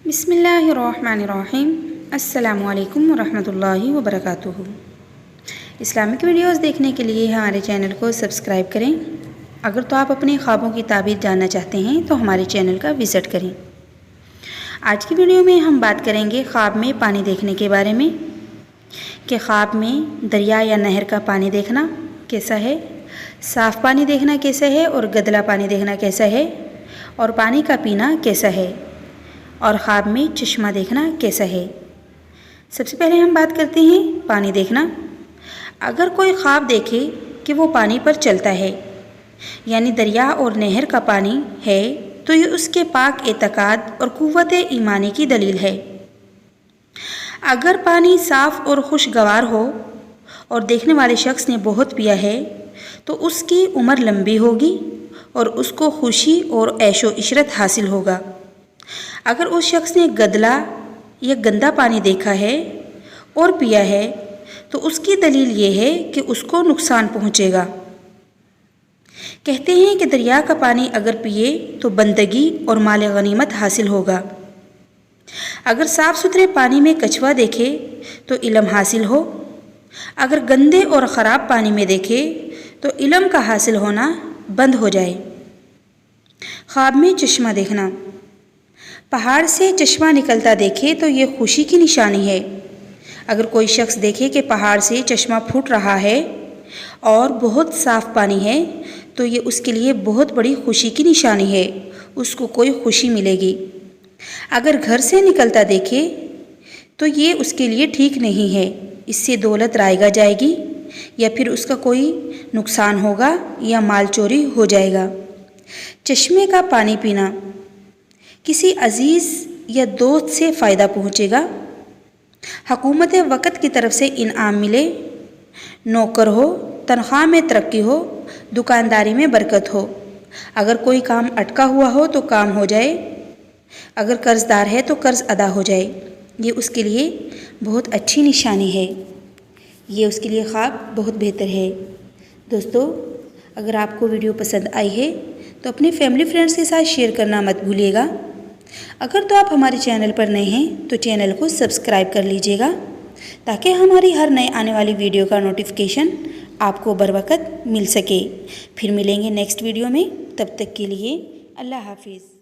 بسم اللہ الرحمن الرحیم۔ السلام علیکم ورحمۃ اللہ وبرکاتہ۔ اسلامک ویڈیوز دیکھنے کے لیے ہمارے چینل کو سبسکرائب کریں۔ اگر تو آپ اپنے خوابوں کی تعبیر جاننا چاہتے ہیں تو ہمارے چینل کا وزٹ کریں۔ آج کی ویڈیو میں ہم بات کریں گے خواب میں پانی دیکھنے کے بارے میں، کہ خواب میں دریا یا نہر کا پانی دیکھنا کیسا ہے، صاف پانی دیکھنا کیسا ہے اور گدلا پانی دیکھنا کیسا ہے، اور پانی کا پینا کیسا ہے، اور خواب میں چشمہ دیکھنا کیسا ہے۔ سب سے پہلے ہم بات کرتے ہیں پانی دیکھنا۔ اگر کوئی خواب دیکھے کہ وہ پانی پر چلتا ہے، یعنی دریا اور نہر کا پانی ہے، تو یہ اس کے پاک اعتقاد اور قوت ایمانی کی دلیل ہے۔ اگر پانی صاف اور خوشگوار ہو اور دیکھنے والے شخص نے بہت پیا ہے تو اس کی عمر لمبی ہوگی اور اس کو خوشی اور عیش و عشرت حاصل ہوگا۔ اگر اس شخص نے گدلا یا گندا پانی دیکھا ہے اور پیا ہے تو اس کی دلیل یہ ہے کہ اس کو نقصان پہنچے گا۔ کہتے ہیں کہ دریا کا پانی اگر پیے تو بندگی اور مال غنیمت حاصل ہوگا۔ اگر صاف ستھرے پانی میں کچھوا دیکھے تو علم حاصل ہو، اگر گندے اور خراب پانی میں دیکھے تو علم کا حاصل ہونا بند ہو جائے۔ خواب میں چشمہ دیکھنا۔ پہاڑ سے چشمہ نکلتا دیکھے تو یہ خوشی کی نشانی ہے۔ اگر کوئی شخص دیکھے کہ پہاڑ سے چشمہ پھوٹ رہا ہے اور بہت صاف پانی ہے تو یہ اس کے لیے بہت بڑی خوشی کی نشانی ہے، اس کو کوئی خوشی ملے گی۔ اگر گھر سے نکلتا دیکھے تو یہ اس کے لیے ٹھیک نہیں ہے، اس سے دولت رائگا جائے گی یا پھر اس کا کوئی نقصان ہوگا یا مال چوری ہو جائے گا۔ چشمے کا پانی پینا۔ کسی عزیز یا دوست سے فائدہ پہنچے گا، حکومت وقت کی طرف سے انعام ملے، نوکر ہو، تنخواہ میں ترقی ہو، دکانداری میں برکت ہو، اگر کوئی کام اٹکا ہوا ہو تو کام ہو جائے، اگر قرض دار ہے تو قرض ادا ہو جائے، یہ اس کے لیے بہت اچھی نشانی ہے، یہ اس کے لیے خواب بہت بہتر ہے۔ دوستو، اگر آپ کو ویڈیو پسند آئی ہے تو اپنے فیملی فرینڈس کے ساتھ شیئر کرنا مت بھولیے گا۔ اگر تو آپ ہمارے چینل پر نئے ہیں تو چینل کو سبسکرائب کر لیجئے گا تاکہ ہماری ہر نئے آنے والی ویڈیو کا نوٹیفیکیشن آپ کو بروقت مل سکے۔ پھر ملیں گے نیکسٹ ویڈیو میں، تب تک کے لیے اللہ حافظ۔